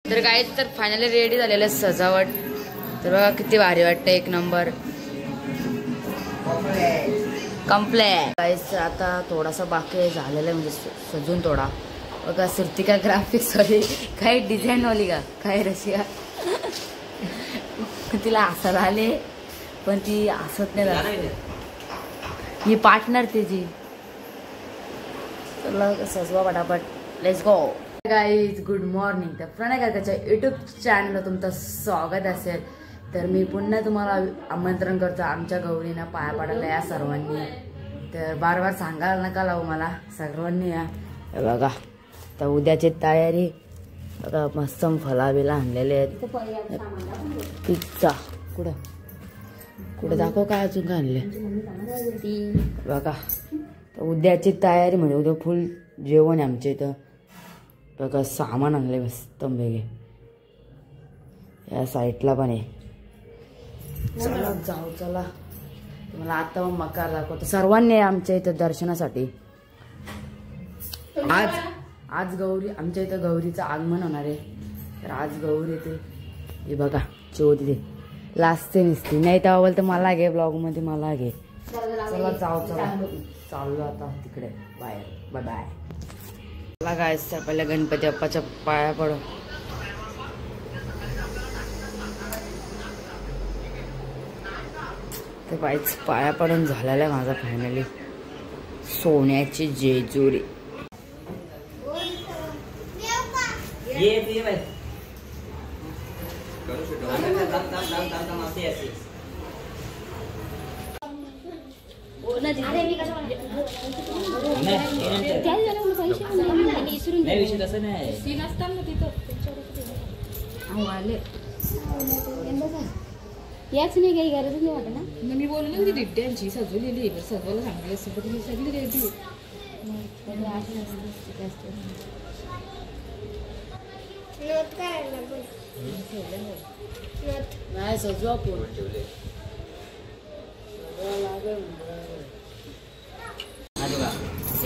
तर काय तर फायनली रेडी झालेलं सजावट. तर बघा किती भारी वाटतं, एक नंबर कम्प्लीट. गाईस आता थोडासा बाकी झालेला आहे, म्हणजे सजून थोडा. बघा सुरतिका ग्राफिक्स वाली काही डिझाईन वाली का काय रशिया तिला हसायला आले पण ती हसत नाही. ही पार्टनर तिची. चला सजवा पटापट, let's go. Guys good morning. तर प्रणय काकाच्या यूट्यूब चॅनलला तुमचं स्वागत असेल. तर मी पुन्हा तुम्हाला आमंत्रण करतो आमच्या गौरींना पाया पडायला या सर्वांनी. तर बार बार सांगायला नका लावू मला, सर्वांनी या. बघा तर उद्याची तयारी बघा, मस्त फलाबिला आणलेले आहेत. पिझ्झा कुठं कुठं दाखव, काय अजून काय आणले बघा. तर उद्याची तयारी म्हणजे उद्या फुल जेवण आहे आमच्या इथं. बघा सामान आणले मस्त वेगळे. या साईडला पण आहे. चला जाऊ, चला तुम्हाला आता मग मकार दाखवतो. सर्वांनी आमच्या इथं दर्शनासाठी. आज गौरी आमच्या इथं गौरीचं आगमन होणार आहे. तर आज गौरी येते. हे बघा चौधरी लाजते नसते, नाही तेव्हा बोलते मला घे ब्लॉग मध्ये, मला घे. चला जाऊ, चला चाललो आता तिकडे बाहेर. Bye bye. चला गायस तर पहिल्या गणपती बाप्पाच्या पाया पडो. तर बाईच पाया पडून झालेला आहे माझा फायनली. सोन्याची जेजुरी. याच नाही काही गरज नाही वाटत ना. मी बोलले ना ती डिड्यांची सजवलेली, सजवायला सांगली असते पण तुम्ही सगळी रेडी. नाही सजवा पण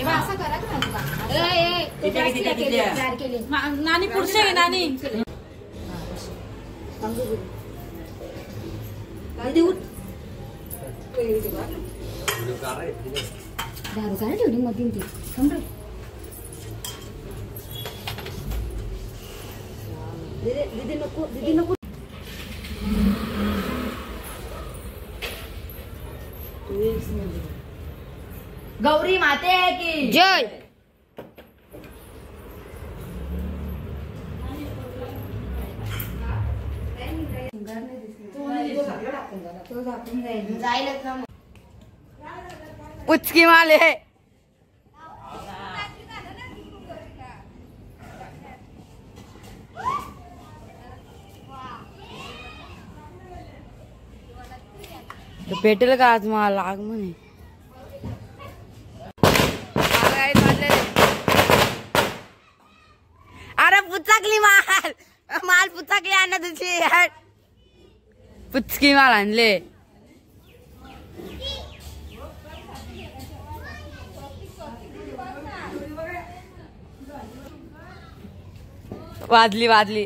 असं करा नानी पुढचे आहे नानी. दारू काय ठेवली मध्ये ती थांब. दीदी नको, दीदी नको. गौरी माते की जय. पुचकी माले पेटेल का आज मला लाग म्हणे. अरे पुचकली माल, माल पुचकली आणा तुझी. पुचकी माल आणले. वाजली वाजली.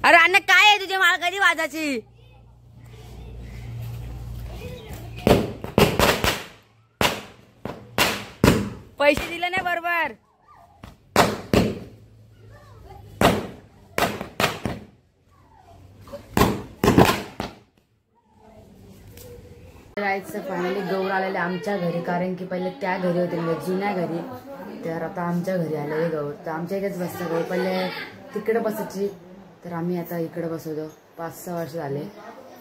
अरे अण्णा काय आहे तुझे माल कधी वाजायची. पैसे दिले नाही बरोबर. फायनली गौर आलेले आमच्या घरी, कारण की पहिले त्या घरी होते म्हणजे जुन्या घरी. तर आता आमच्या घरी आलेले गौर. तर आमच्या इकडेच बसतं गौर, पहिले तिकडे बसायची. तर आम्ही आता इकडे बसवतो. 5-6 वर्ष झाले.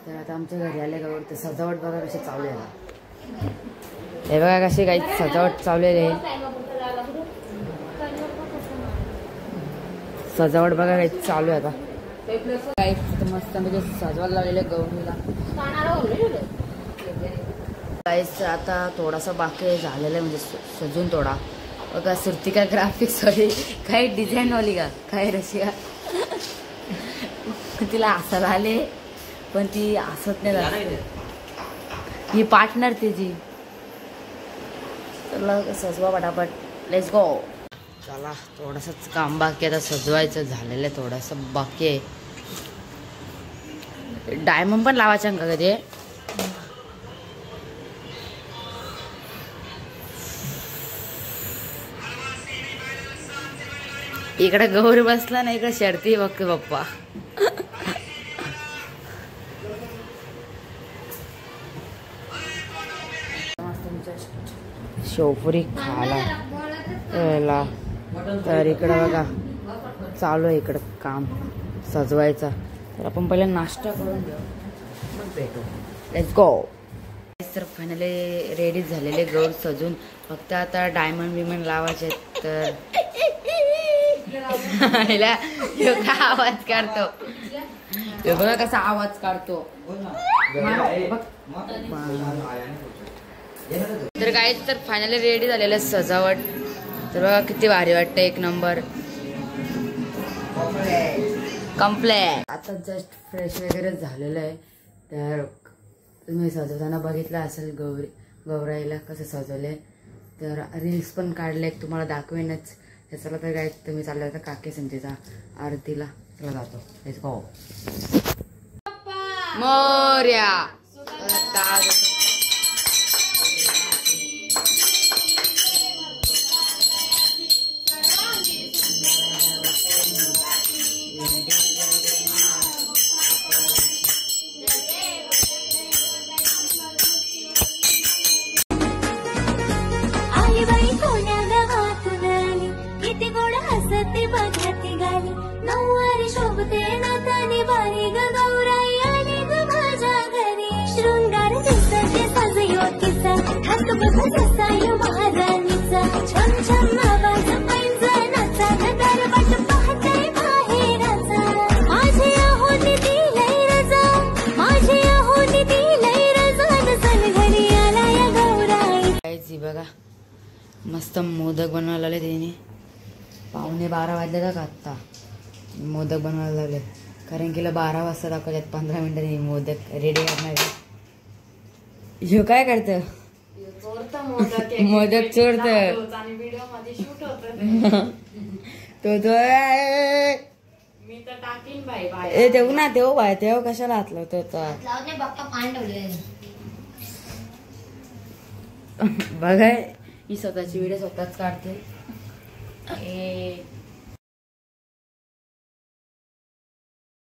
तर आता आमच्या घरी आले गौर. तर सजावट बघा कशी चालू आहे. हे बघा कशी काही सजावट चाललेली आहे. सजावट बघा काही चालू आहे आता. काही मस्त म्हणजे सजवायला लावलेले गौरीला. गाईस आता थोडासा बाकी झालेला आहे, म्हणजे सजून थोडा. बघा सुरतिका ग्राफिक्स वाली काही डिझाईन वाली का काय रशिया तिला हसायला आले पण ती हसत नाही. ही पार्टनर तिची. चला सजवा पटापट, लेट्स गो. चला थोडंसंच काम बाकी आता सजवायचं झालेलं आहे थोडंसं बाकी आहे. डायमंड पण लावायचं का कधी इकडे गौरी बसला ना इकडे शर्ती बघते पप्पा. शेवपुरी खायला तर इकडं बघा चालू आहे इकडं काम सजवायचा. तर आपण पहिले नाश्ता करून घेऊ मग भेटू. Let's go. तर फायनली रेडी झालेले गौर सजून फक्त आता डायमंड बिमंड लावायचे. तर काय आवाज काढतो बघा कसा आवाज काढतो. तर काय तर फायनली रेडी झालेलं सजावट. तर बघा किती भारी वाटतं एक नंबर कम्प्लीट. आता जस्ट फ्रेश वगैरे झालेलं आहे. तर तुम्ही सजवताना बघितलं असेल गौराईला कसं सजवलंय. तर रील्स पण काढले तुम्हाला दाखवेनच. त्याच्याला तर काय तुम्ही चाललं तर काकी संजीचा आरतीला चला जातो. Let's go. मोर्या बघा मस्त मोदक बनवायला लागले तिने. 11:15 वाजले का आत्ता मोदक बनवायला लागले. कारण की 12 वाजता दाखवल्यात 15 मिनिटांनी मोदक रेडी करणार. ह्यो काय करत मोदक चोरत तो देऊ ना देऊ बाय तेव्हा कशाला हातलं होतं. बघाय ही स्वतःची व्हिडिओ स्वतःच काढते.